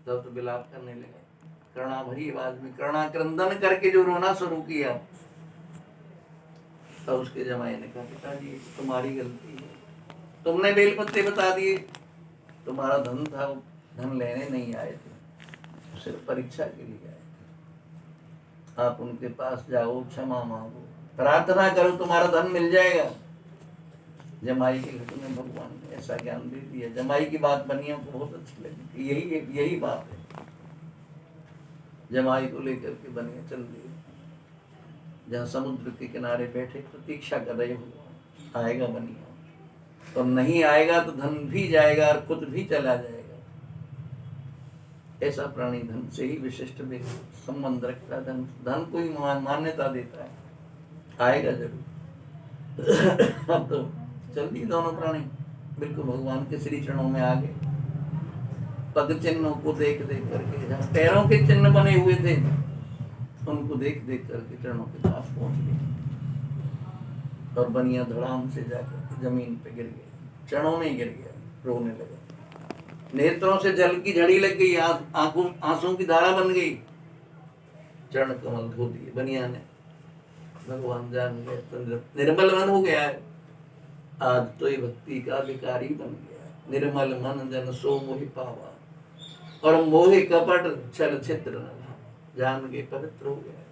तब तो विलाप करने लगा, करुणा भरी आवाज में करुणा क्रंदन करके जो रोना शुरू किया। तब उसके जमाई ने कहा, पिताजी तुम्हारी गलती है, तुमने बेल पत्ते बता दिए, तुम्हारा धन था, धन लेने नहीं आए थे, सिर्फ परीक्षा के लिए आए थे। आप उनके पास जाओ, क्षमा मांगो, प्रार्थना करो, तुम्हारा धन मिल जाएगा। जमाई के घर में भगवान ने ऐसा ज्ञान दे दिया। जमाई की बात बनियों को बहुत अच्छी लगी, यही बात है। जमाई को लेकर के बनिया चल दिए जहाँ समुद्र के किनारे बैठे प्रतीक्षा कर रहे हो, आएगा बनिया, और नहीं आएगा तो धन भी जाएगा और खुद भी चला जाएगा। ऐसा प्राणी धन से ही विशिष्ट संबंध रखता है। धन कोई मान्यता देता है, आएगा जरूर। अब तो चल दिए दोनों प्राणी, बिल्कुल भगवान के श्री चरणों में आ गए। पग चिन्हों को देख देख करके, जहाँ पैरों के चिन्ह बने हुए थे उनको देख देख करके चरणों के पास पहुंच गए, और बनिया धड़ाम से जाकर जमीन पे गिर गया, चरणों में गिर गया, रोने लगा। नेत्रों से जल की झड़ी लग गई, आंखों आंसू की धारा बन गई, चरण कमल धो दिए बनिया ने। भगवान जान गए तो निर्मल मन हो गया है, आज तो ये भक्ति का अधिकारी बन गया। निर्मल मन जन सो मोहि पावा, और मोहि कपट छल छिद्र न भावा, जान के पवित्र हो गया।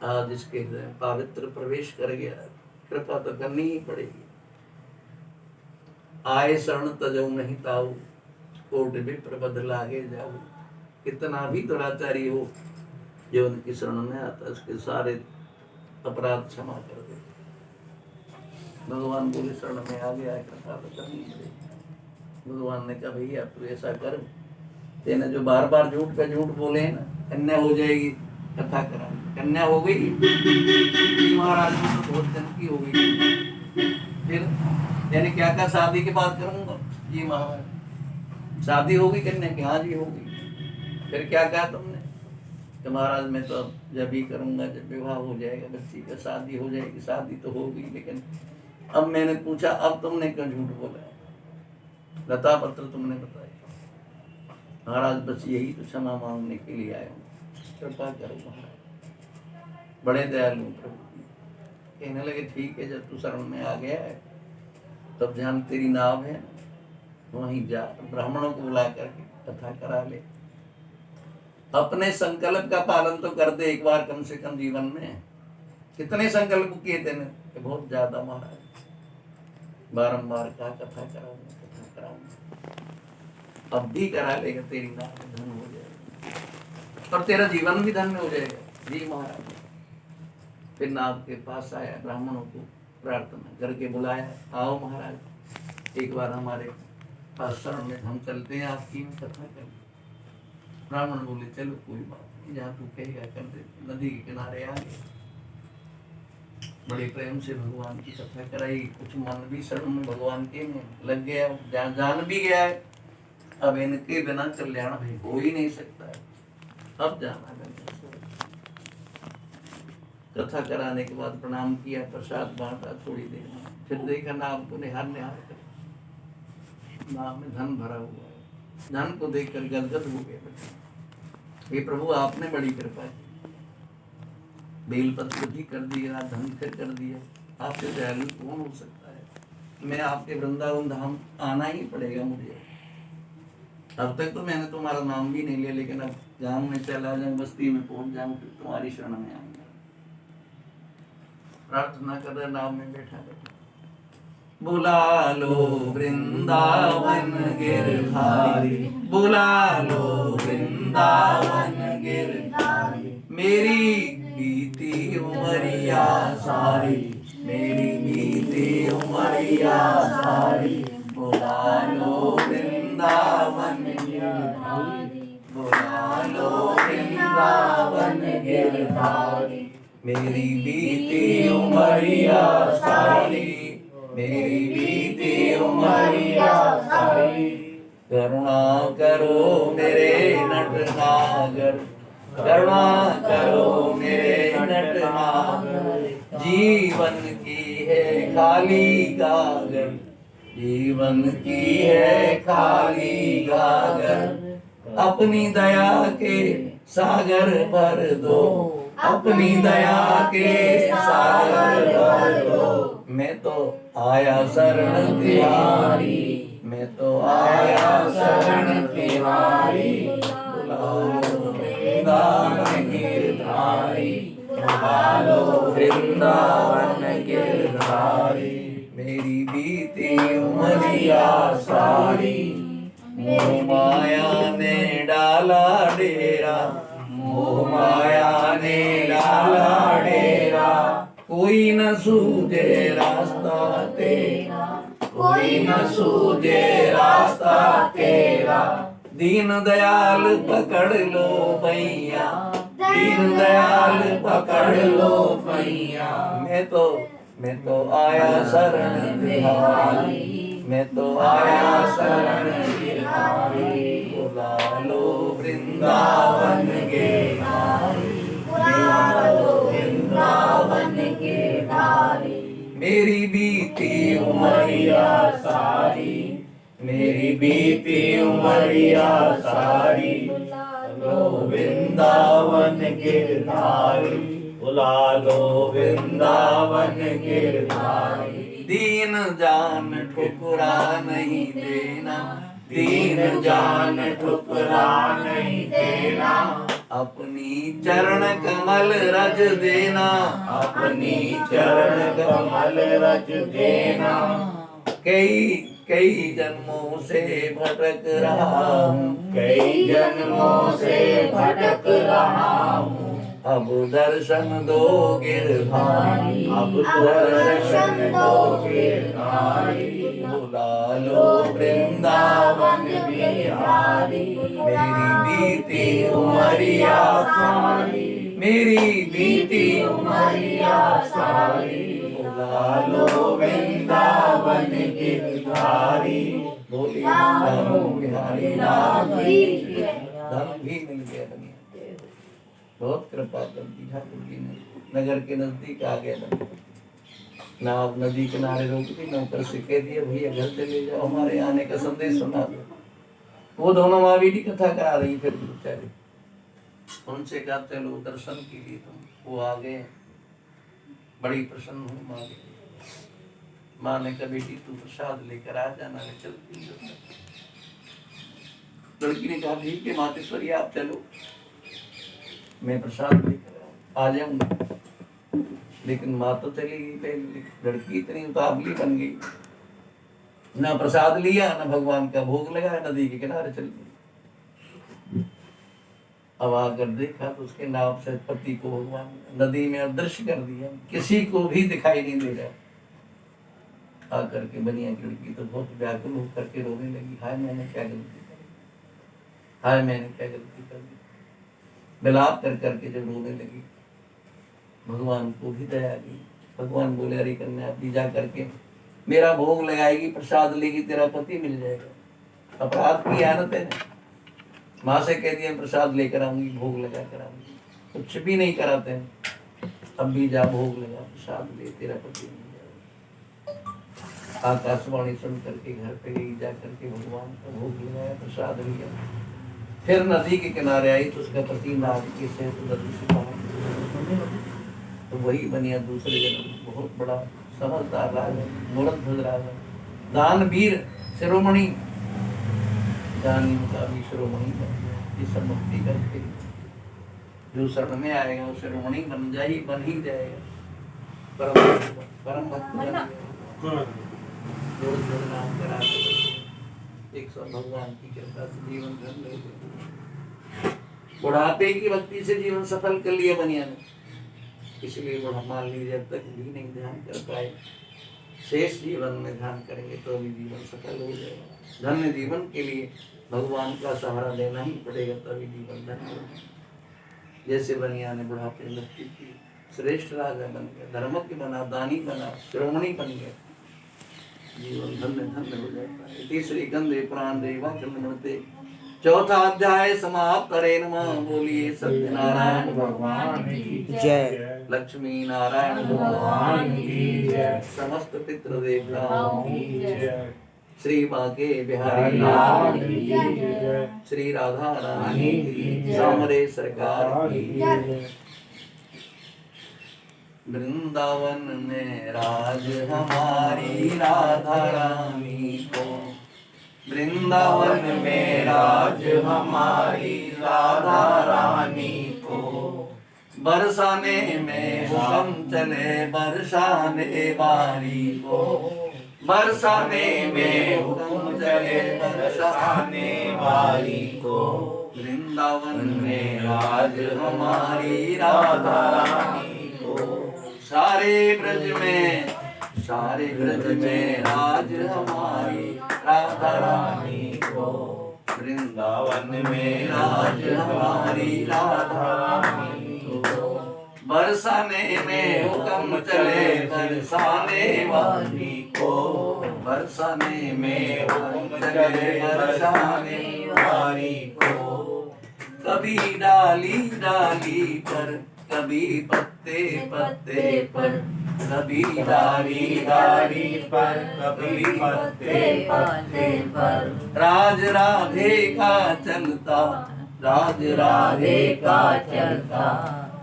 आज इसके पवित्र प्रवेश कर गया, कृपा तो करनी ही पड़ेगी। आए शरण तजऊ नहीं ताऊ, कोट विप्र बद लागे जाऊ। कितना भी दुराचारी हो, जो उनकी शरण में आता उसके सारे अपराध क्षमा कर दे। भगवान बोले शरण में आ गया, कृपा तो करनी पड़ेगी। भगवान ने कहा, भैया तू ऐसा कर, तेने जो बार बार झूठ पे झूठ बोले हैं ना, कन्या हो जाएगी, कथा करा। कन्या हो गई महाराज, तो बहुत दिन की हो गई। फिर यानी क्या कहा, शादी के बाद करूंगा जी महाराज। शादी हो गई कन्या की? हाँ जी हो गई। फिर क्या कहा तुमने? तो महाराज मैं तो जब ही करूंगा जब विवाह हो जाएगा, बच्ची का शादी हो जाएगी। शादी तो हो गई, लेकिन अब मैंने पूछा, अब तुमने क्यों झूठ बोला? लता पत्र तुमने बताया। महाराज बस यही तो क्षमा मांगने के लिए आया हूँ, कृपा करो महाराज। बड़े दयालु प्रभु। कहने लगे ठीक है, जब तू शरण में आ गया है तब जहाँ तेरी नाव है वहीं जा, ब्राह्मणों को बुला करके कथा करा ले। अपने संकल्प का पालन तो कर दे एक बार कम से कम जीवन में। कितने संकल्प किए तेने? बहुत ज्यादा महाराज। बारंबार कहा कथा कराऊंगा, अब भी करा लेगा, तेरी नाव में धन हो जाएगा और तेरा जीवन भी धन्य हो जाएगा जी महाराज। फिर नाव के पास आया, ब्राह्मणों को प्रार्थना करके बुलाया, आओ महाराज एक बार हमारे पास शरण में, हम चलते हैं आपकी कथा कर। ब्राह्मण बोले चलो कोई बात नहीं, जहाँ तू कहेगा कर दे। नदी के किनारे आ गए, बड़े प्रेम से भगवान की कथा कराई। कुछ मन भी शरण में भगवान के में लग गया, जान भी गया है, अब इनके बिना कल्याण भाई हो ही नहीं सकता है। अब जाना है। कथा कराने के बाद प्रणाम किया, प्रसाद बांटा थोड़ी देर में, फिर देखा नाव को निहार कर, नाव में धन भरा हुआ है। धन को देखकर गदगद हो गए। हे प्रभु आपने बड़ी कृपा की, बेलपत्र भी कर दिया, धन फिर कर दिया, आपसे दयालु कौन हो सकता है? मैं आपके वृंदावन धाम आना ही पड़ेगा मुझे। अब तक तो मैंने तुम्हारा नाम भी नहीं लिया, लेकिन अब जहाँ मैं चला जाऊँ, बस्ती में पहुंच जाऊँ, फिर तुम्हारी शरण में आऊंगा। प्रार्थना कर रहे, नाव में बैठा बैठा बुला लो वृंदावन गिरधारी, बुला लो वृंदावन गिरधारी। मेरी बीती उमरिया सारी, मेरी बीती उमरिया सारी, बुला लो वृंदावन गिरधारी, बुला लो वृंदावन गिरधारी। मेरी बीती उमरिया सारी, मेरी बीती उमरिया सारी। करुणा करो मेरे नटनागर, करुणा करो मेरे नटनागर। जीवन की है खाली गागर, जीवन की है खाली गागर। अपनी दया के सागर भर दो, अपनी दया के सागर भर दो। मैं तो आया शरण तिहारी, मैं तो आया शरण तिहारी। बुलाओ वृंदावन गिरधारी, बुलाओ वृंदावन गिरधारी। मेरी बीती उमरिया सारी, मोह माया ने डाला डेरा, मोह माया ने डाला डेरा। कोई न सूझे रास्ता तेरा, कोई न सूझे रास्ता तेरा। दीन दयाल पकड़ लो भैया, दीन दयाल पकड़ लो भैया। मैं तो आया शरण तिहारी, मैं तो आया शरण तिहारी। बुला लो वृंदावन गिरधारी, बुला लो वृंदावन गिरधारी। मेरी बीती उमरिया सारी, मेरी बीती उमरिया सारी। लो वृंदावन गिरधारी, बुला लो वृंदावन गिरधारी। दीन जान ठुकरा नहीं देना, दीन जान ठुकरा नहीं देना। अपनी चरण कमल रज देना, अपनी चरण कमल रज देना। कई जन्मों से भटक रहा हूँ, कई जन्मों से भटक रहा हूँ। अब दर्शन दो गिरधारी, अब दर्शन दो गिरधारी। बुला लो वृंदावन बिहारी, मेरी बीती उमरिया सारी, मेरी बीती उमरिया सारी। बुला लो वृंदावन गिरधारी। बोलिए नमो बिहारी नाथ की जय। धन भी मिल गया दुनिया, बहुत कृपा कर दी ठाकुर जी ने। नगर के नजदीक आ गया ना, आप नदी किनारे रोक दी, नौकर से कह दिया भैया घर से ले जाओ, हमारे आने का संदेश सुना दो। वो दोनों महावीर की कथा करा रही, फिर बेचारे उनसे कहा चलो दर्शन के लिए तुम। वो आ गए, बड़ी प्रसन्न हुई माँ के। माँ ने कहा बेटी तू प्रसाद लेकर आ जाना, मैं चलती हूँ। लड़की ने कहा ठीक है मातेश्वरी आप चलो, मैं प्रसाद लेकर आ जाऊंगी। लेकिन माँ तो चली गई पहले, लड़की इतनी उतावली बन गई, ना प्रसाद लिया ना भगवान का भोग लगाया, नदी के किनारे चल गई। अब आकर देखा तो उसके नाव से पति को भगवान नदी में अदृश्य कर दिया, किसी को भी दिखाई नहीं दे रहा। आकर के बनिया लड़की तो बहुत व्याकुल होकर के रोने लगी, हाय मैंने क्या गलती करी, हाय मैंने क्या गलती कर दी। विलाप कर करके जब रोने लगी, भगवान को भी दया गई। भगवान बोले अरे कन्या अभी जा करके मेरा भोग लगाएगी, प्रसाद लेगी, तेरा पति मिल जाएगा। अपराध किया ना तेने, माँ से कह दिया प्रसाद लेकर आऊंगी, भोग लगा कर आऊंगी, कुछ भी नहीं कराते हैं। अब भी जा भोग लगा, प्रसाद ले, तेरा पति मिल जाएगा। आकाशवाणी सुन करके घर पे गई, जा करके भगवान का भोग लगाया, प्रसाद लिया। फिर नदी के किनारे आई तो उसका पति नाव के से नदी से बाहर, तो वही बनिया दूसरे जन्म बहुत बड़ा समझदार राजा, मूर्धध्वज राजा, दानवीर शिरोमणि, दानी का भी शिरोमणि बन गया। ये सब भक्ति करके जो शरण में आएगा वो शिरोमणि बन ही जाएगा, परम भक्त बन जाएगा। नाम करा एक सब भगवान की कृपा से जीवन धन ले गए। बुढ़ापे की भक्ति से जीवन सफल कर लिया बनिया ने, इसलिए बुढ़ा मान लीजिए जब तक भी नहीं ध्यान कर पाए, शेष जीवन में ध्यान करेंगे तो भी जीवन सफल हो जाएगा। धन्य जीवन के लिए भगवान का सहारा लेना ही पड़ेगा, तभी जीवन धन्य होगा। जैसे बनिया ने बुढ़ापे में भक्ति की, श्रेष्ठ राजा बन गया, धर्मज्ञ बना, दानी बना, शिरोमणि बन गया, जीवन धन्य धन्य हो जाता है। तीसरी गंधे पुराण देवा चंद्रमते, चौथा अध्याय समाप्त। हरे नमः। बोलिए सत्यनारायण भगवान की जय, लक्ष्मी नारायण भगवान की जय, समस्त पितृ देवताओं की जय। श्री बाके बिहारी लाल की जय, श्री राधा रानी की, सामरे सरकार की जय। वृंदावन में राज हमारी राधा रानी को, वृंदावन में राज हमारी राधा रानी को, बरसाने में हुक्म चले बरसाने वाली को, बरसाने में हुक्म चले बरसाने वाली को, वृंदावन में राज हमारी राधा रानी को, सारे ब्रज में राज हमारी राधा रानी को, वृंदावन में राज हमारी राधा रानी को, बरसाने में हुक्म चले बरसाने वाली को, बरसाने में हुक्म चले बरसाने वाली को, कभी डाली डाली पर, कभी पत्ते पत्ते पर, कभी डाली डाली पर, कभी पत्ते पत्ते पर, राज राधे का चलता, राज राधे का चलता,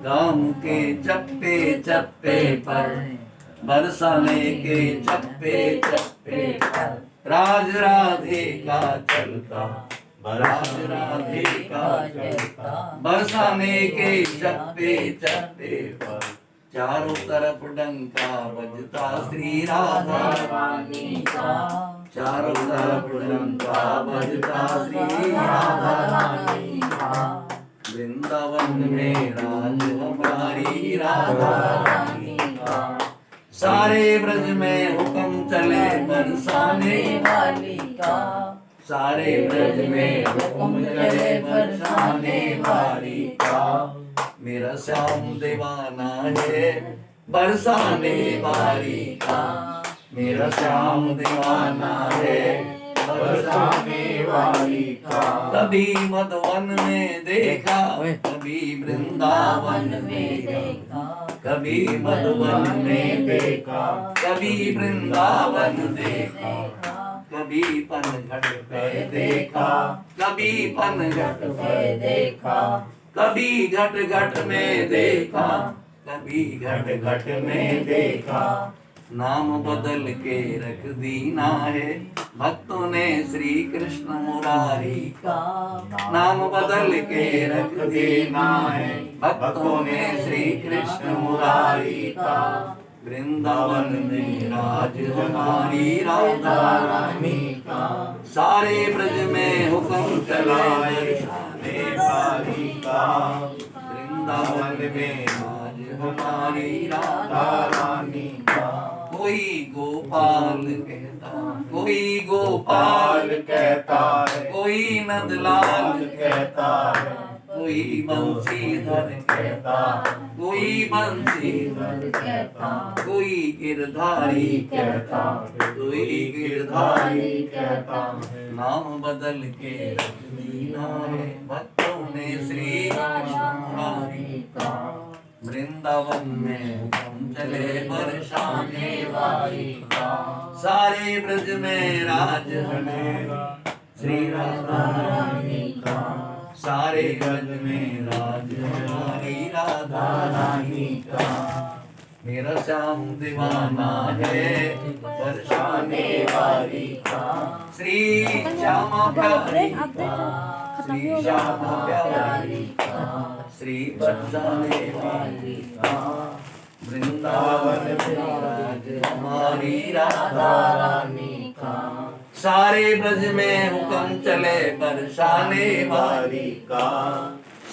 गाँव के चप्पे चप्पे पर, बरसाने के चप्पे चप्पे पर, राज राधे का चलता, राज राधे का चलता, बरसाने के चप्पे चप्पे पर, चारों तरफ डंका बजता श्री राधा रानी का, चारों तरफ डंका बजता श्री राधा रानी का, वृंदावन में राज हमारी राधा रानी का, सारे ब्रज में हुक्म चले बरसाने वाली का, सारे ब्रज में हुक्म चले बरसाने वाली का, मेरा श्याम दीवाना है बरसाने वाली का, मेरा श्याम दीवाना है बरसाने वाली का, कभी मधुवन में देखा, कभी वृंदावन में देखा, कभी मधुवन में देखा, कभी वृंदावन देखा, कभी पनघट पे देखा, कभी पनघट पे देखा, कभी घट घट में देखा, कभी घट घट में देखा, नाम बदल के रख दीना है भक्तों ने श्री कृष्ण मुरारी का, नाम बदल के रख देना है भक्तों ने श्री कृष्ण मुरारी का, वृंदावन में राज हमारी राधा रानी का, सारे ब्रज में हुक्म चला बरसाने वाली का, वृंदावन में राज हमारी राधा रानी का, कोई गोपाल कहता, कोई गोपाल कहता है, कोई नंदलाल कहता है, कोई बंसीधर कहता, कोई बंसीधर कहता, कोई गिरधारी कहता, कोई गिरधारी कहता, नाम बदल के रख दीना है भक्तों ने श्री कृष्ण मुरारी का, वृंदावन में हुक्म चले बरसाने वाली का, सारे ब्रज में राज हमेरा श्री राधा रानी का, सारे ब्रज में राज हमारी राधा रानी का, मेरा श्याम दीवाना है बरसाने वाली का, श्री श्यामा प्यारी का, श्री श्यामा प्यारी का, श्री बरसाने वाली का, वृंदावन में राज हमारी राधा रानी का, सारे ब्रज में हुक्म चले बरसाने वाली का,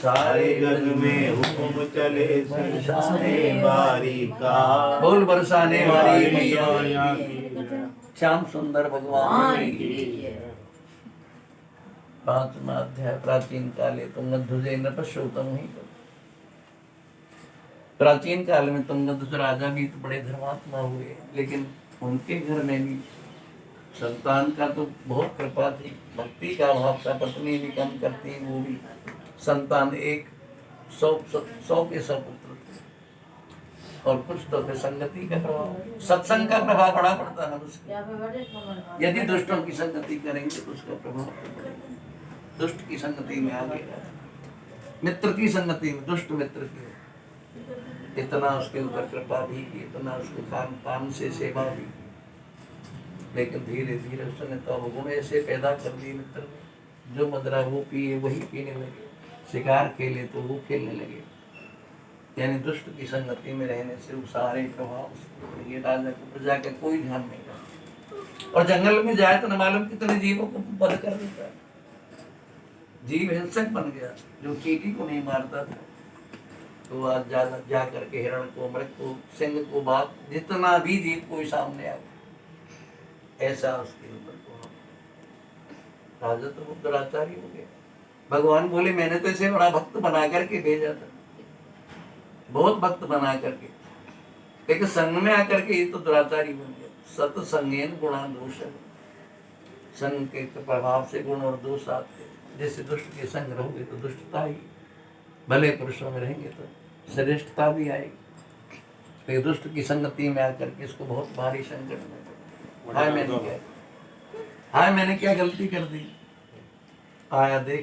सारे ब्रज में हुक्म चले बरसाने वाली का, बोल बरसाने वाली मैया श्याम सुंदर भगवान की। 5वां अध्याय प्राचीन काले तुंगध्वजे नृपश्योतम ही। प्राचीन काल में तुंगध्वज राजा भी तो बड़े धर्मात्मा हुए, लेकिन उनके घर में भी संतान का तो बहुत कृपा थी, भक्ति का अभाव था। पत्नी भी कम करती, वो भी संतान एक 100 के 100 पुत्र थे। और कुछ तो फिर संगति का प्रभाव, सत्संग का प्रभाव बड़ा पड़ता है उसके। यदि दुष्टों की संगति करेंगे तो उसका प्रभाव पड़ेगा। दुष्ट की संगति में आगे मित्र की संगति में, दुष्ट मित्र की इतना उसके ऊपर कृपा भी की, इतना उसको काम से सेवा भी की, लेकिन धीरे धीरे उसने तो गुण ऐसे पैदा कर दिए मित्र ने, जो मदरा वो पिए वही पीने लगे, शिकार खेले तो वो खेलने लगे। यानी दुष्ट की संगति में रहने से वो सारे प्रभाव, ये राजा को प्रजा का कोई ध्यान नहीं रहा। और जंगल में जाए तो न मालूम कितने जीवों को बंद कर देता है। जीव हिंसक बन गया, जो चींटी को नहीं मारता था तो आज जा करके हिरण को, मृग को, सिंह को, बाघ, जितना भी जीव कोई सामने आ गया, ऐसा उसके ऊपर राजा तो वो दुराचारी हो गया। भगवान बोले मैंने तो इसे बड़ा भक्त बना करके भेजा था, बहुत भक्त बना करके, लेकिन संग में आकर के ये तो दुराचारी बन गया। सत्संगेन गुणा दोष, संग के प्रभाव से गुण और दोष आते हैं। जैसे दुष्ट के संग रहोगे तो दुष्टता ही, भले पुरुषों में रहेंगे तो श्रेष्ठता भी आएगी। तो दुष्ट की संगति में आकर के इसको बहुत भारी संकट में, हाय मैंने क्या गलती कर दी, आया देख